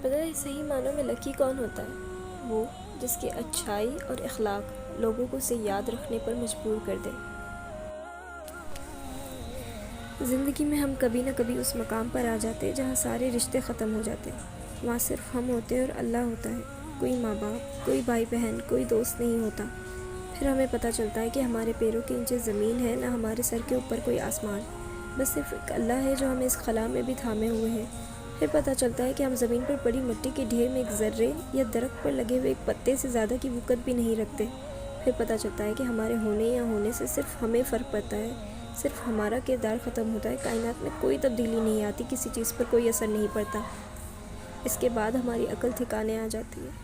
پتہ ہے صحیح معنوں میں لکی کون ہوتا ہے؟ وہ جس کی اچھائی اور اخلاق لوگوں کو اسے یاد رکھنے پر مجبور کر دے۔ زندگی میں ہم کبھی نہ کبھی اس مقام پر آ جاتے جہاں سارے رشتے ختم ہو جاتے، وہاں صرف ہم ہوتے اور اللہ ہوتا ہے، کوئی ماں باپ، کوئی بھائی بہن، کوئی دوست نہیں ہوتا۔ پھر ہمیں پتہ چلتا ہے کہ ہمارے پیروں کے نیچے زمین ہے، نہ ہمارے سر کے اوپر کوئی آسمان، بس صرف ایک اللہ ہے جو ہمیں اس خلا میں بھی تھامے ہوئے ہے۔ پھر پتہ چلتا ہے کہ ہم زمین پر پڑی مٹی کے ڈھیر میں ایک ذرے یا درخت پر لگے ہوئے ایک پتے سے زیادہ کی وقت بھی نہیں رکھتے۔ پھر پتہ چلتا ہے کہ ہمارے ہونے یا ہونے سے صرف ہمیں فرق پڑتا ہے، صرف ہمارا کردار ختم ہوتا ہے، کائنات میں کوئی تبدیلی نہیں آتی، کسی چیز پر کوئی اثر نہیں پڑتا۔ اس کے بعد ہماری عقل ٹھکانے آ جاتی ہے۔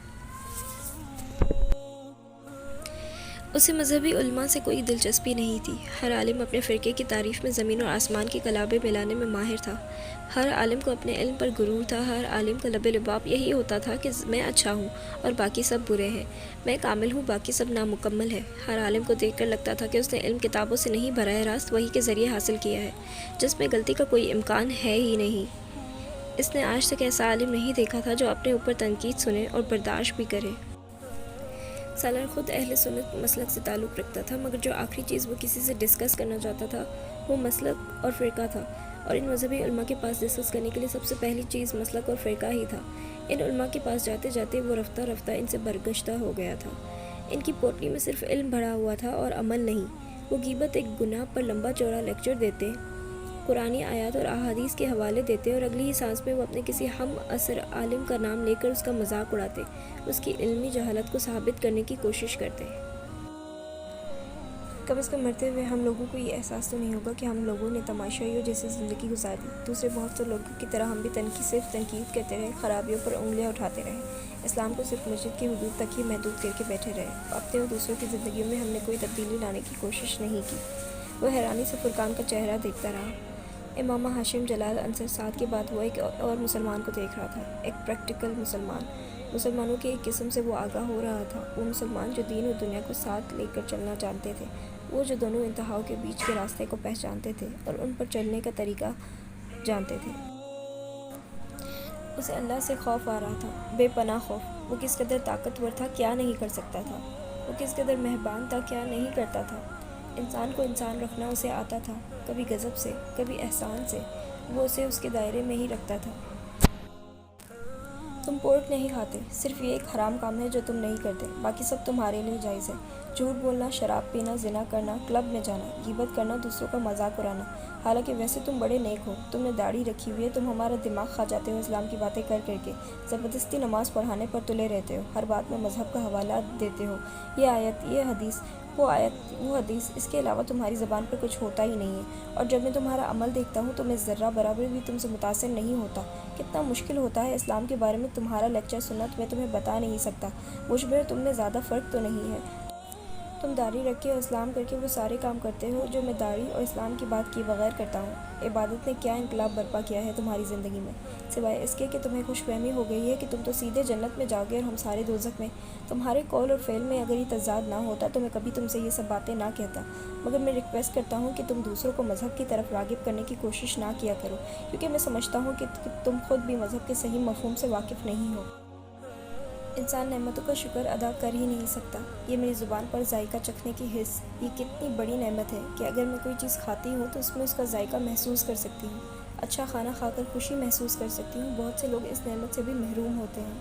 اسے مذہبی علماء سے کوئی دلچسپی نہیں تھی۔ ہر عالم اپنے فرقے کی تعریف میں زمین اور آسمان کے کلابے ملانے میں ماہر تھا۔ ہر عالم کو اپنے علم پر غرور تھا۔ ہر عالم کا لب لباب یہی ہوتا تھا کہ میں اچھا ہوں اور باقی سب برے ہیں، میں کامل ہوں، باقی سب نامکمل ہے۔ ہر عالم کو دیکھ کر لگتا تھا کہ اس نے علم کتابوں سے نہیں، براہ راست وحی کے ذریعے حاصل کیا ہے، جس میں غلطی کا کوئی امکان ہے ہی نہیں۔ اس نے آج تک ایسا عالم نہیں دیکھا تھا جو اپنے اوپر تنقید سنے اور برداشت بھی کرے۔ سالار خود اہل سنت مسلک سے تعلق رکھتا تھا، مگر جو آخری چیز وہ کسی سے ڈسکس کرنا چاہتا تھا وہ مسلک اور فرقہ تھا، اور ان مذہبی علماء کے پاس ڈسکس کرنے کے لیے سب سے پہلی چیز مسلک اور فرقہ ہی تھا۔ ان علماء کے پاس جاتے جاتے وہ رفتہ رفتہ ان سے برگشتہ ہو گیا تھا۔ ان کی پوٹلی میں صرف علم بھرا ہوا تھا اور عمل نہیں۔ وہ غیبت ایک گناہ پر لمبا چوڑا لیکچر دیتے، قرآنی آیات اور احادیث کے حوالے دیتے، اور اگلی ہی سانس میں وہ اپنے کسی ہم عصر عالم کا نام لے کر اس کا مذاق اڑاتے، اس کی علمی جہالت کو ثابت کرنے کی کوشش کرتے۔ کم از کم مرتے ہوئے ہم لوگوں کو یہ احساس تو نہیں ہوگا کہ ہم لوگوں نے تماشائیوں جیسی زندگی گزاری۔ دوسرے بہت سے لوگوں کی طرح ہم بھی صرف تنقید کرتے رہے، خرابیوں پر انگلیاں اٹھاتے رہے، اسلام کو صرف مسجد کی حدود تک ہی محدود کر کے بیٹھے رہے۔ اپنے اور دوسروں کی زندگیوں میں ہم نے کوئی تبدیلی لانے کی کوشش نہیں کی۔ وہ حیرانی سے فرقان کا چہرہ دیکھتا رہا۔ امام ہاشم جلال انصر سعد کے بعد وہ ایک اور مسلمان کو دیکھ رہا تھا، ایک پریکٹیکل مسلمان۔ مسلمانوں کے ایک قسم سے وہ آگاہ ہو رہا تھا، وہ مسلمان جو دین اور دنیا کو ساتھ لے کر چلنا جانتے تھے، وہ جو دونوں انتہاؤں کے بیچ کے راستے کو پہچانتے تھے اور ان پر چلنے کا طریقہ جانتے تھے۔ اسے اللہ سے خوف آ رہا تھا، بے پناہ خوف۔ وہ کس قدر طاقتور تھا، کیا نہیں کر سکتا تھا۔ وہ کس قدر مہربان تھا، کیا نہیں کرتا تھا۔ انسان کو انسان رکھنا اسے آتا تھا، کبھی غضب سے، کبھی احسان سے۔ وہ اسے اس کے دائرے میں ہی رکھتا تھا۔ تم پورک نہیں کھاتے، صرف یہ ایک حرام کام ہے جو تم نہیں کرتے، باقی سب تمہارے لیے جائز ہے۔ جھوٹ بولنا، شراب پینا، زنا کرنا، کلب میں جانا، غیبت کرنا، دوسروں کا مذاق اڑانا، حالانکہ ویسے تم بڑے نیک ہو، تم نے داڑھی رکھی ہوئی ہے، تم ہمارا دماغ کھا جاتے ہو اسلام کی باتیں کر کر کے، زبردستی نماز پڑھانے پر تلے رہتے ہو، ہر بات میں مذہب کا حوالہ دیتے ہو، یہ آیت، یہ حدیث، وہ آیت، وہ حدیث، اس کے علاوہ تمہاری زبان پر کچھ ہوتا ہی نہیں ہے، اور جب میں تمہارا عمل دیکھتا ہوں تو میں ذرہ برابر بھی تم سے متاثر نہیں ہوتا۔ کتنا مشکل ہوتا ہے اسلام کے بارے میں تمہارا لیکچر سننا، میں تمہیں بتا نہیں سکتا، مجھ میں اور تم میں زیادہ فرق تو نہیں ہے۔ تم داڑھی رکھ کے اور اسلام کر کے وہ سارے کام کرتے ہو جو میں داڑھی اور اسلام کی بات کیے بغیر کرتا ہوں۔ عبادت نے کیا انقلاب برپا کیا ہے تمہاری زندگی میں، سوائے اس کے کہ تمہیں خوش فہمی ہو گئی ہے کہ تم تو سیدھے جنت میں جاؤ گے اور ہم سارے دوزخ میں۔ تمہارے قول اور فعل میں اگر یہ تضاد نہ ہوتا تو میں کبھی تم سے یہ سب باتیں نہ کہتا، مگر میں ریکویسٹ کرتا ہوں کہ تم دوسروں کو مذہب کی طرف راغب کرنے کی کوشش نہ کیا کرو، کیونکہ میں سمجھتا ہوں کہ تم خود بھی مذہب کے صحیح مفہوم سے واقف نہیں ہو۔ انسان نعمتوں کا شکر ادا کر ہی نہیں سکتا۔ یہ میری زبان پر ذائقہ چکھنے کی حس، یہ کتنی بڑی نعمت ہے کہ اگر میں کوئی چیز کھاتی ہوں تو اس میں اس کا ذائقہ محسوس کر سکتی ہوں، اچھا کھانا کھا کر خوشی محسوس کر سکتی ہوں۔ بہت سے لوگ اس نعمت سے بھی محروم ہوتے ہیں۔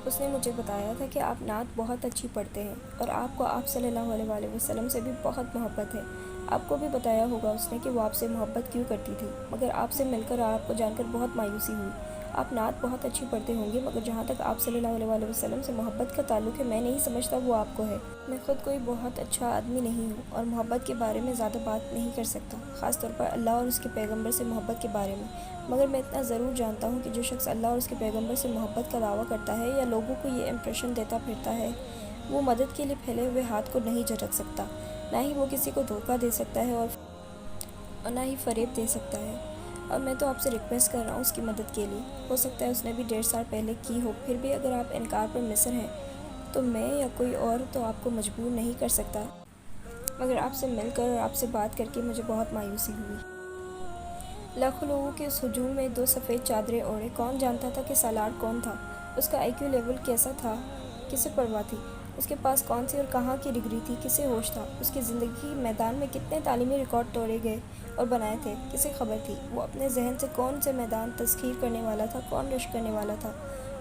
اس نے مجھے بتایا تھا کہ آپ نعت بہت اچھی پڑھتے ہیں اور آپ کو آپ صلی اللہ علیہ وآلہ وسلم سے بھی بہت محبت ہے۔ آپ کو بھی بتایا ہوگا اس نے کہ وہ آپ سے محبت کیوں کرتی تھی، مگر آپ سے مل کر اور آپ کو جان کر بہت مایوسی ہوئی۔ آپ نعت بہت اچھی پڑھتے ہوں گے، مگر جہاں تک آپ صلی اللہ علیہ وآلہ وسلم سے محبت کا تعلق ہے، میں نہیں سمجھتا وہ آپ کو ہے۔ میں خود کوئی بہت اچھا آدمی نہیں ہوں اور محبت کے بارے میں زیادہ بات نہیں کر سکتا، خاص طور پر اللہ اور اس کے پیغمبر سے محبت کے بارے میں، مگر میں اتنا ضرور جانتا ہوں کہ جو شخص اللہ اور اس کے پیغمبر سے محبت کا دعویٰ کرتا ہے یا لوگوں کو یہ امپریشن دیتا پھرتا ہے، وہ مدد کے لیے پھیلے ہوئے ہاتھ کو نہیں جھٹک سکتا، نہ ہی وہ کسی کو دھوکہ دے سکتا ہے اور نہ ہی فریب دے سکتا ہے۔ اور میں تو آپ سے ریکویسٹ کر رہا ہوں اس کی مدد کے لیے۔ ہو سکتا ہے اس نے بھی 1.5 سال پہلے کی ہو، پھر بھی اگر آپ انکار پر مصر ہیں تو میں یا کوئی اور تو آپ کو مجبور نہیں کر سکتا، مگر آپ سے مل کر اور آپ سے بات کر کے مجھے بہت مایوسی ہوئی۔ لاکھوں لوگوں کے اس ہجوم میں 2 سفید چادریں اوڑھے کون جانتا تھا کہ سالار کون تھا؟ اس کا آئی کیو لیول کیسا تھا؟ کسے پرواہ تھی؟ اس کے پاس کون سی اور کہاں کی ڈگری تھی؟ کسے ہوش تھا؟ اس کی زندگی کے میدان میں کتنے تعلیمی ریکارڈ توڑے گئے اور بنائے تھے؟ کسے خبر تھی؟ وہ اپنے ذہن سے کون سے میدان تسخیر کرنے والا تھا؟ کون رشک کرنے والا تھا؟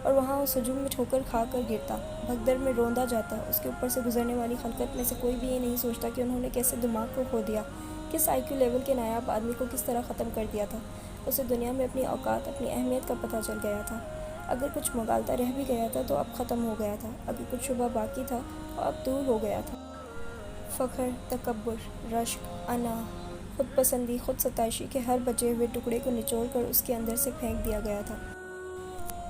اور وہاں اس ہجوم میں ٹھوکر کھا کر گرتا، بھگدڑ میں روندا جاتا۔ اس کے اوپر سے گزرنے والی خلقت میں سے کوئی بھی یہ نہیں سوچتا کہ انہوں نے کیسے دماغ کو کھو دیا، کس آئی کیو لیول کے نایاب آدمی کو کس طرح ختم کر دیا تھا۔ اسے دنیا میں اپنی اوقات، اپنی اہمیت کا پتہ چل گیا تھا۔ اگر کچھ مغالطہ رہ بھی گیا تھا تو اب ختم ہو گیا تھا، اگر کچھ شبہ باقی تھا تو اب دور ہو گیا تھا۔ فخر، تکبر، رشک، انا، خود پسندی، خود ستائشی کے ہر بچے ہوئے ٹکڑے کو نچوڑ کر اس کے اندر سے پھینک دیا گیا تھا۔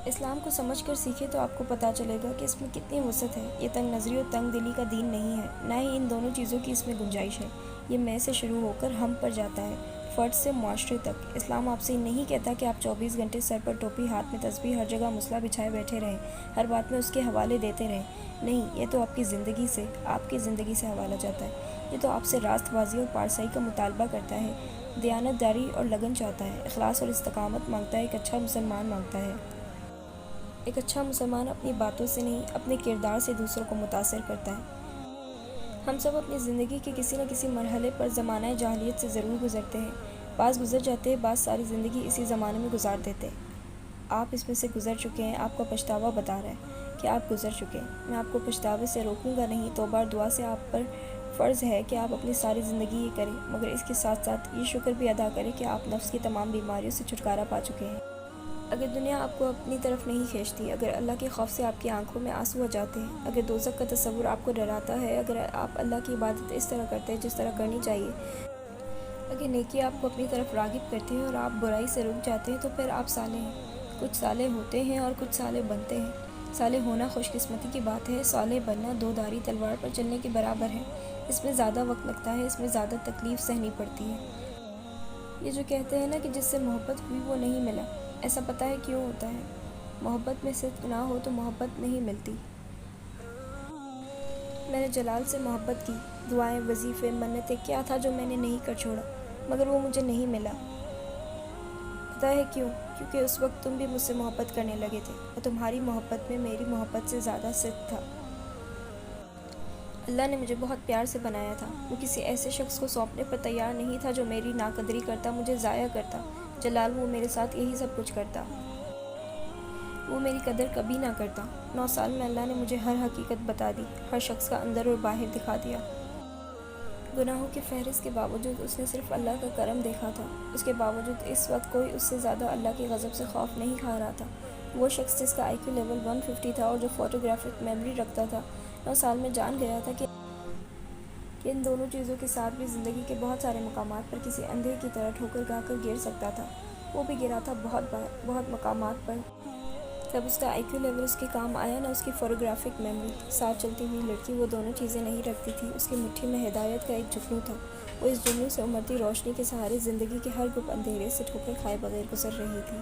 اسلام کو سمجھ کر سیکھے تو آپ کو پتہ چلے گا کہ اس میں کتنی وسعت ہے۔ یہ تنگ نظری اور تنگ دلی کا دین نہیں ہے، نہ ہی ان دونوں چیزوں کی اس میں گنجائش ہے۔ یہ میں سے شروع ہو کر ہم پر جاتا ہے، فرد سے معاشرے تک۔ اسلام آپ سے نہیں کہتا کہ آپ 24 گھنٹے سر پر ٹوپی، ہاتھ میں تسبیح، ہر جگہ مسلح بچھائے بیٹھے رہیں، ہر بات میں اس کے حوالے دیتے رہیں۔ نہیں، یہ تو آپ کی زندگی سے، آپ کی زندگی سے حوالہ جاتا ہے۔ یہ تو آپ سے راست بازی اور پارسائی کا مطالبہ کرتا ہے، دیانت داری اور لگن چاہتا ہے، اخلاص اور استقامت مانگتا ہے، ایک اچھا مسلمان مانگتا ہے۔ ایک اچھا مسلمان اپنی باتوں سے نہیں، اپنے کردار سے دوسروں کو متاثر کرتا ہے۔ ہم سب اپنی زندگی کے کسی نہ کسی مرحلے پر زمانہ جاہلیت سے ضرور گزرتے ہیں۔ بعض گزر جاتے ہیں، بعض ساری زندگی اسی زمانے میں گزار دیتے ہیں۔ آپ اس میں سے گزر چکے ہیں، آپ کا پچھتاوا بتا رہا ہے کہ آپ گزر چکے ہیں۔ میں آپ کو پچھتاوے سے روکوں گا نہیں، توبہ اور دعا سے آپ پر فرض ہے کہ آپ اپنی ساری زندگی یہ کریں، مگر اس کے ساتھ ساتھ یہ شکر بھی ادا کریں کہ آپ نفس کی تمام بیماریوں سے چھٹکارا پا چکے ہیں۔ اگر دنیا آپ کو اپنی طرف نہیں کھینچتی، اگر اللہ کے خوف سے آپ کی آنکھوں میں آنسو آ جاتے ہیں، اگر دوزخ کا تصور آپ کو ڈراتا ہے، اگر آپ اللہ کی عبادت اس طرح کرتے ہیں جس طرح کرنی چاہیے، اگر نیکی آپ کو اپنی طرف راغب کرتی ہے اور آپ برائی سے رک جاتے ہیں، تو پھر آپ صالح ہیں۔ کچھ صالح ہوتے ہیں اور کچھ صالح بنتے ہیں۔ صالح ہونا خوش قسمتی کی بات ہے، صالح بننا دو دھاری تلوار پر چلنے کے برابر ہے۔ اس میں زیادہ وقت لگتا ہے، اس میں زیادہ تکلیف سہنی پڑتی ہے۔ یہ جو کہتے ہیں نا کہ جس سے محبت ہوئی وہ نہیں ملا، ایسا پتہ ہے کیوں ہوتا ہے؟ محبت میں صدق نہ ہو تو محبت نہیں ملتی۔ میں نے جلال سے محبت کی، دعائیں، وظیفے، منتیں، کیا تھا جو میں نے نہیں کر چھوڑا، مگر وہ مجھے نہیں ملا۔ پتہ ہے کیوں؟ کیونکہ اس وقت تم بھی مجھ سے محبت کرنے لگے تھے، اور تمہاری محبت میں میری محبت سے زیادہ صدق تھا۔ اللہ نے مجھے بہت پیار سے بنایا تھا، وہ کسی ایسے شخص کو سونپنے پر تیار نہیں تھا جو میری ناقدری کرتا، مجھے ضائع کرتا۔ جلال، وہ میرے ساتھ یہی سب کچھ کرتا، وہ میری قدر کبھی نہ کرتا۔ 9 سال میں اللہ نے مجھے ہر حقیقت بتا دی، ہر شخص کا اندر اور باہر دکھا دیا۔ گناہوں کی فہرست کے باوجود اس نے صرف اللہ کا کرم دیکھا تھا۔ اس کے باوجود اس وقت کوئی اس سے زیادہ اللہ کے غضب سے خوف نہیں کھا رہا تھا۔ وہ شخص جس کا آئی کیو لیول 150 تھا اور جو فوٹوگرافک میموری رکھتا تھا، 9 سال میں جان گیا تھا کہ ان دونوں چیزوں کے ساتھ بھی زندگی کے بہت سارے مقامات پر کسی اندھے کی طرح ٹھوکر کھا کر گر سکتا تھا۔ وہ بھی گرا تھا بہت بار، بہت مقامات پر۔ تب اس کا آئی کیو لیول اس کے کام آیا، نہ اس کی فوٹوگرافک میموری۔ ساتھ چلتی ہوئی لڑکی وہ دونوں چیزیں نہیں رکھتی تھی۔ اس کی مٹھی میں ہدایت کا ایک جگنو تھا، وہ اس جگنو سے امڑتی روشنی کے سہارے زندگی کے ہر گپ اندھیرے سے ٹھوکر کھائے بغیر گزر رہی تھی۔